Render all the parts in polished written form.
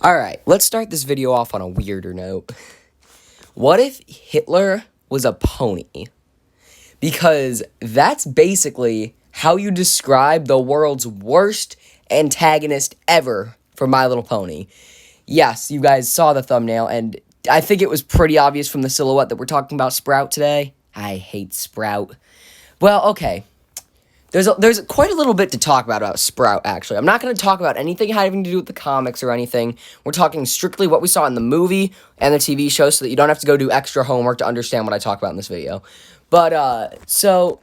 Alright, let's start this video off on a weirder note. What if Hitler was a pony? Because that's basically how you describe the world's worst antagonist ever for My Little Pony. Yes, you guys saw the thumbnail, and I think it was pretty obvious from the silhouette that we're talking about Sprout today. I hate Sprout. Well, okay. There's quite a little bit to talk about Sprout, actually. I'm not going to talk about anything having to do with the comics or anything. We're talking strictly what we saw in the movie and the TV show so that you don't have to go do extra homework to understand what I talk about in this video. But, so,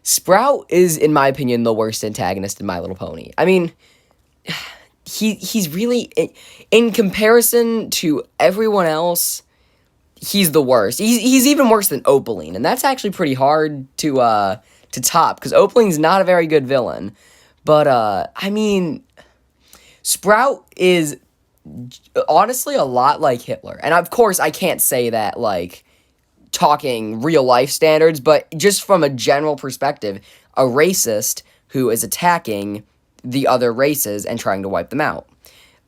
Sprout is, in my opinion, the worst antagonist in My Little Pony. I mean, he's really, in comparison to everyone else, he's the worst. He's even worse than Opaline, and that's actually pretty hard to top, because Opaline's not a very good villain. But, I mean, Sprout is honestly a lot like Hitler. And, of course, I can't say that, like, talking real-life standards, but just from a general perspective, a racist who is attacking the other races and trying to wipe them out.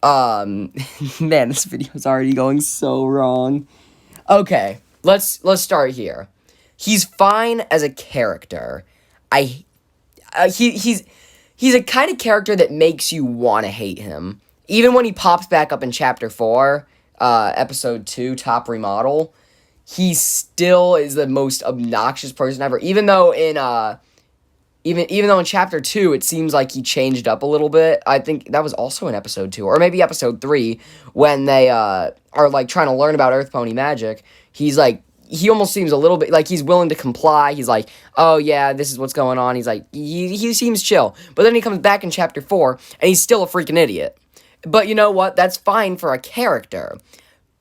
Man, this video's already going so wrong. Okay, let's start here. He's fine as a character. He's a kind of character that makes you want to hate him. Even when he pops back up in Chapter 4, Episode 2, Top Remodel, he still is the most obnoxious person ever. Even though in Chapter 2, it seems like he changed up a little bit. I think that was also in Episode 2, or maybe Episode 3, when they are, like, trying to learn about Earth Pony magic. He's, like, he almost seems a little bit like he's willing to comply. He's like, oh, yeah, this is what's going on. He's like, he seems chill. But then he comes back in Chapter 4, and he's still a freaking idiot. But you know what? That's fine for a character,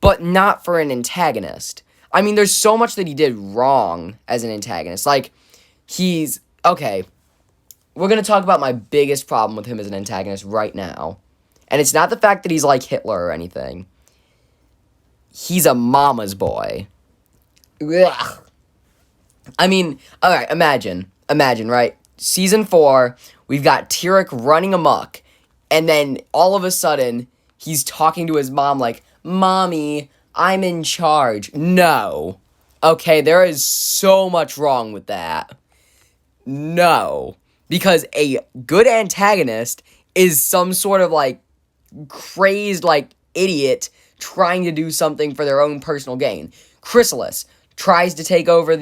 but not for an antagonist. I mean, there's so much that he did wrong as an antagonist. Like, okay, we're going to talk about my biggest problem with him as an antagonist right now. And it's not the fact that he's like Hitler or anything. He's a mama's boy. Ugh. I mean, alright, imagine, right? Season 4, we've got Tyrek running amok, and then all of a sudden, he's talking to his mom like, Mommy, I'm in charge. No. Okay, there is so much wrong with that. No. Because a good antagonist is some sort of, like, crazed, like, idiot trying to do something for their own personal gain. Chrysalis tries to take over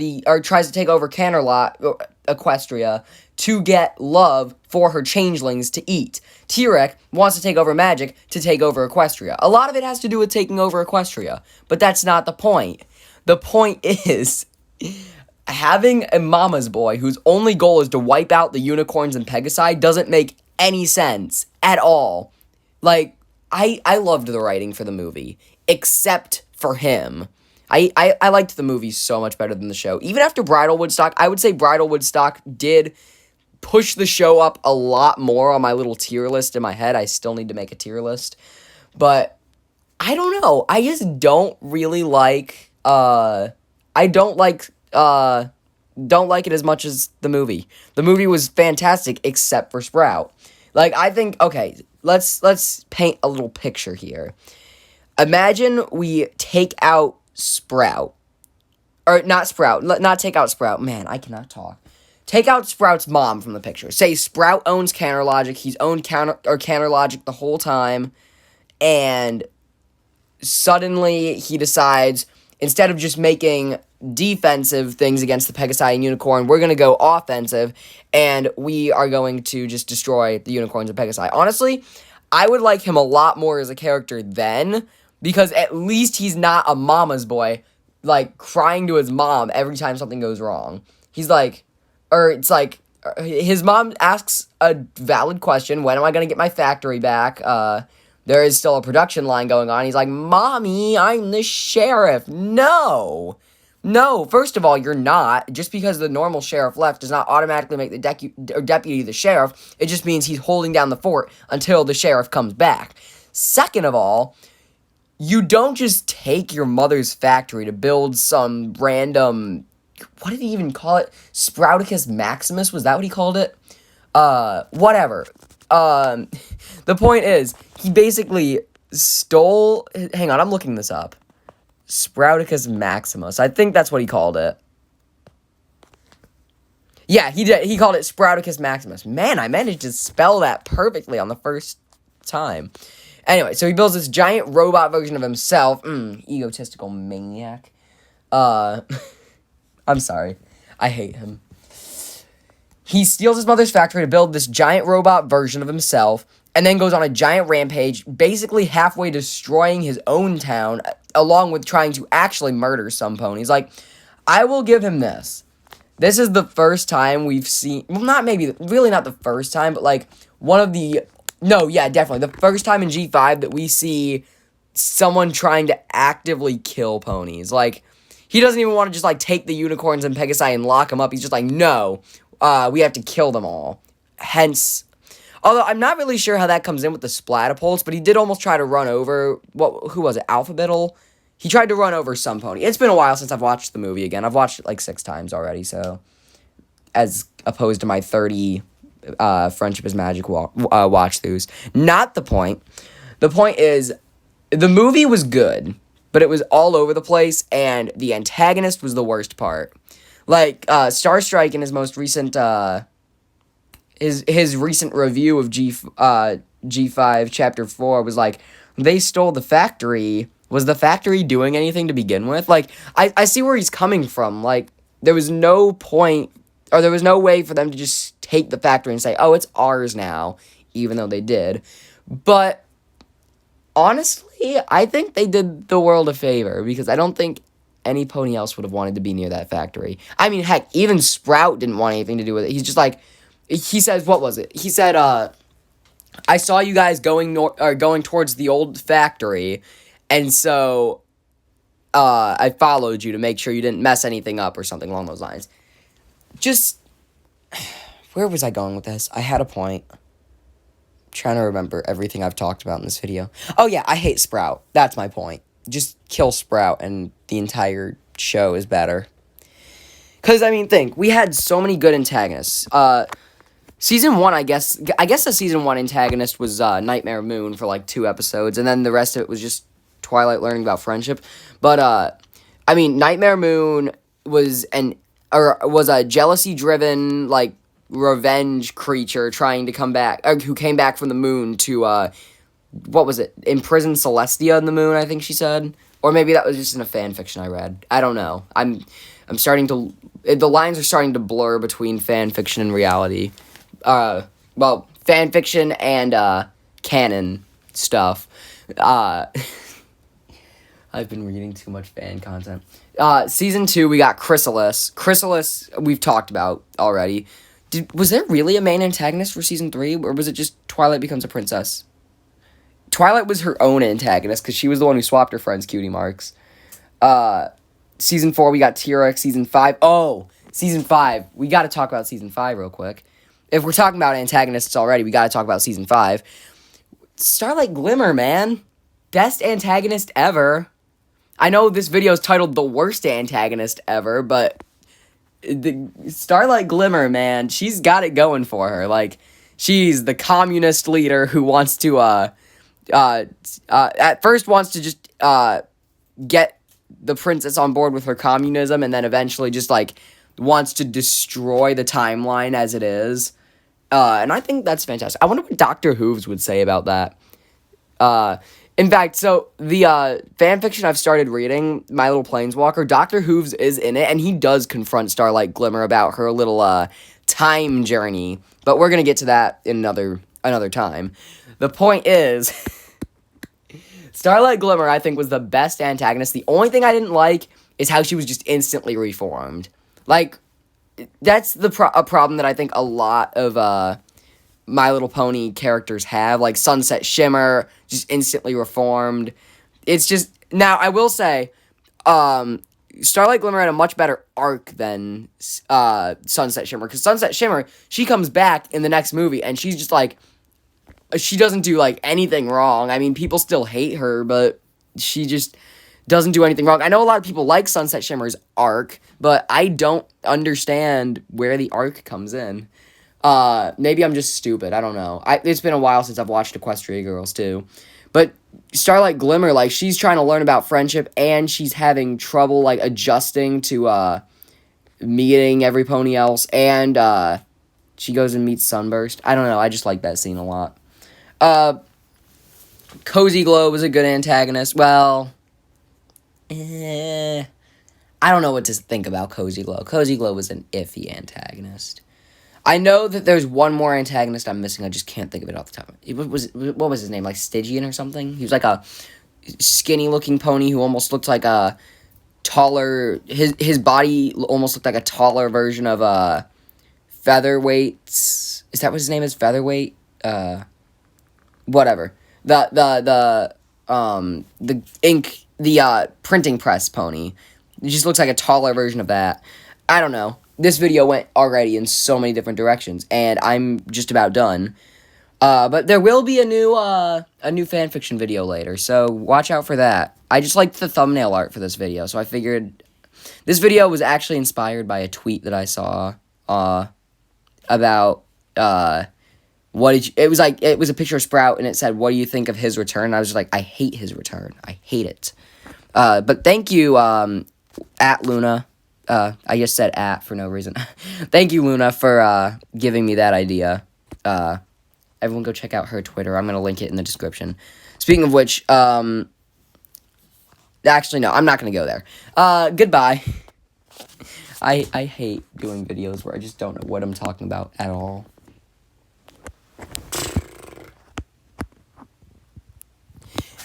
Equestria to get love for her changelings to eat. Tyrek wants to take over magic to take over Equestria. A lot of it has to do with taking over Equestria, but that's not the point. The point is, having a mama's boy whose only goal is to wipe out the unicorns and Pegasi doesn't make any sense at all. Like, I loved the writing for the movie, except for him. I liked the movie so much better than the show. Even after Bridal Woodstock, I would say Bridal Woodstock did push the show up a lot more on my little tier list in my head. I still need to make a tier list. But I don't know. I just don't really like, I don't like it as much as the movie. The movie was fantastic except for Sprout. Like, I think, okay, let's paint a little picture here. Imagine we take out Sprout. Or, not Sprout. Not take out Sprout. Man, I cannot talk. Take out Sprout's mom from the picture. Say Sprout owns Counter Logic. He's owned Counter Logic the whole time. And suddenly he decides, instead of just making defensive things against the Pegasi and Unicorn, we're going to go offensive. And we are going to just destroy the Unicorns and Pegasi. Honestly, I would like him a lot more as a character then, because at least he's not a mama's boy, like, crying to his mom every time something goes wrong. He's like, or it's like, his mom asks a valid question, when am I going to get my factory back? There is still a production line going on. He's like, Mommy, I'm the sheriff. No, first of all, you're not. Just because the normal sheriff left does not automatically make the deputy the sheriff. It just means he's holding down the fort until the sheriff comes back. Second of all, you don't just take your mother's factory to build some random, what did he even call it? Sprouticus Maximus? Was that what he called it? Whatever. The point is, he basically stole... Hang on, I'm looking this up. Sprouticus Maximus. I think that's what he called it. Yeah, he did. He called it Sprouticus Maximus. Man, I managed to spell that perfectly on the first time. Anyway, so he builds this giant robot version of himself. Egotistical maniac. I'm sorry. I hate him. He steals his mother's factory to build this giant robot version of himself, and then goes on a giant rampage, basically halfway destroying his own town, along with trying to actually murder some ponies. Like, I will give him this. This is the first time we've seen... Well, not the first time, but, like, one of the... No, yeah, definitely. The first time in G5 that we see someone trying to actively kill ponies. Like, he doesn't even want to just, like, take the unicorns and Pegasi and lock them up. He's just like, no, we have to kill them all. Hence... Although, I'm not really sure how that comes in with the Splatipulse, but he did almost try to run over... Who was it? Alphabetal? He tried to run over some pony. It's been a while since I've watched the movie again. I've watched it like 6 times already, so... As opposed to my 30 Friendship is Magic watch-throughs. Not the point. The point is, the movie was good, but it was all over the place, and the antagonist was the worst part. Like, Starstrike in his most recent... His recent review of G5 Chapter 4 was like, they stole the factory. Was the factory doing anything to begin with? Like, I see where he's coming from. Like, there was no point, or there was no way for them to just take the factory and say, oh, it's ours now, even though they did. But, honestly, I think they did the world a favor, because I don't think any pony else would have wanted to be near that factory. I mean, heck, even Sprout didn't want anything to do with it. He's just like... He says, what was it? He said, I saw you guys going towards the old factory, and so, I followed you to make sure you didn't mess anything up or something along those lines. Just, where was I going with this? I had a point. I'm trying to remember everything I've talked about in this video. Oh yeah, I hate Sprout. That's my point. Just kill Sprout and the entire show is better. Because, I mean, think, we had so many good antagonists. Season 1, I guess the Season 1 antagonist was Nightmare Moon for, like, 2 episodes, and then the rest of it was just Twilight learning about friendship. But, I mean, Nightmare Moon was a jealousy-driven, like, revenge creature trying to come back, who came back from the moon to, what was it, imprison Celestia in the moon, I think she said? Or maybe that was just in a fan fiction I read. I don't know. I'm starting to... The lines are starting to blur between fan fiction and reality. Well, fan fiction and, canon stuff. I've been reading too much fan content. Season 2, we got Chrysalis. Chrysalis, we've talked about already. Was there really a main antagonist for Season 3, or was it just Twilight becomes a princess? Twilight was her own antagonist, because she was the one who swapped her friend's cutie marks. Season 4, we got T-Rex. Season 5, Season 5. We gotta talk about Season 5 real quick. If we're talking about antagonists already, we gotta talk about Season 5. Starlight Glimmer, man. Best antagonist ever. I know this video is titled The Worst Antagonist Ever, but... Starlight Glimmer, man, she's got it going for her. Like, she's the communist leader who wants to, at first wants to just, get the princess on board with her communism, and then eventually just, like, wants to destroy the timeline as it is. And I think that's fantastic. I wonder what Dr. Hooves would say about that. In fact, so the fanfiction I've started reading, My Little Planeswalker, Dr. Hooves is in it, and he does confront Starlight Glimmer about her little time journey. But we're gonna get to that in another time. The point is, Starlight Glimmer, I think, was the best antagonist. The only thing I didn't like is how she was just instantly reformed. Like, that's a problem that I think a lot of My Little Pony characters have. Like, Sunset Shimmer, just instantly reformed. It's just... Now, I will say, Starlight Glimmer had a much better arc than Sunset Shimmer. Because Sunset Shimmer, she comes back in the next movie, and she's just like... She doesn't do, like, anything wrong. I mean, people still hate her, but she just doesn't do anything wrong. I know a lot of people like Sunset Shimmer's arc, but I don't understand where the arc comes in. Maybe I'm just stupid. I don't know. It's been a while since I've watched Equestria Girls, too. But Starlight Glimmer, like, she's trying to learn about friendship, and she's having trouble, like, adjusting to, meeting every pony else, and, she goes and meets Sunburst. I don't know, I just like that scene a lot. Cozy Glow was a good antagonist. Well, I don't know what to think about Cozy Glow. Cozy Glow was an iffy antagonist. I know that there's one more antagonist I'm missing. I just can't think of it off the top. What was his name? Like Stygian or something? He was like a skinny-looking pony who almost looked like a taller... His body almost looked like a taller version of Featherweight's... Is that what his name is? Featherweight? Whatever. The printing press pony. It just looks like a taller version of that. I don't know. This video went already in so many different directions, and I'm just about done. But there will be a new fanfiction video later, so watch out for that. I just liked the thumbnail art for this video, so I figured... This video was actually inspired by a tweet that I saw, about, it was a picture of Sprout, and it said, "What do you think of his return?" And I was just like, I hate his return. I hate it. But thank you, at Luna. I just said at for no reason. Thank you, Luna, for giving me that idea. Everyone go check out her Twitter. I'm going to link it in the description. Speaking of which, actually, no, I'm not going to go there. Goodbye. I hate doing videos where I just don't know what I'm talking about at all.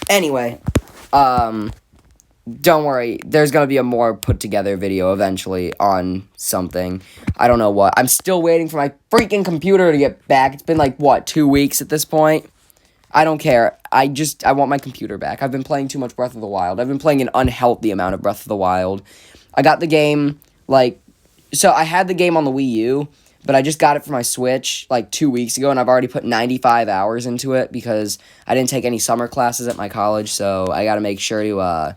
Anyway, don't worry, there's gonna be a more put-together video eventually on something. I don't know what. I'm still waiting for my freaking computer to get back. It's been, like, what, 2 weeks at this point? I don't care. I want my computer back. I've been playing too much Breath of the Wild. I've been playing an unhealthy amount of Breath of the Wild. I got the game, like... So, I had the game on the Wii U, but I just got it for my Switch, like, 2 weeks ago, and I've already put 95 hours into it because I didn't take any summer classes at my college, so I gotta make sure to, I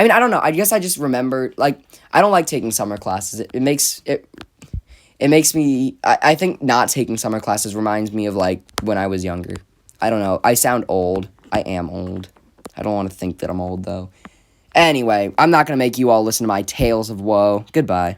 mean, I don't know, I guess I just remember, like, I don't like taking summer classes. It makes me, I think not taking summer classes reminds me of, like, when I was younger. I don't know, I sound old. I am old. I don't want to think that I'm old, though. Anyway, I'm not gonna make you all listen to my tales of woe. Goodbye.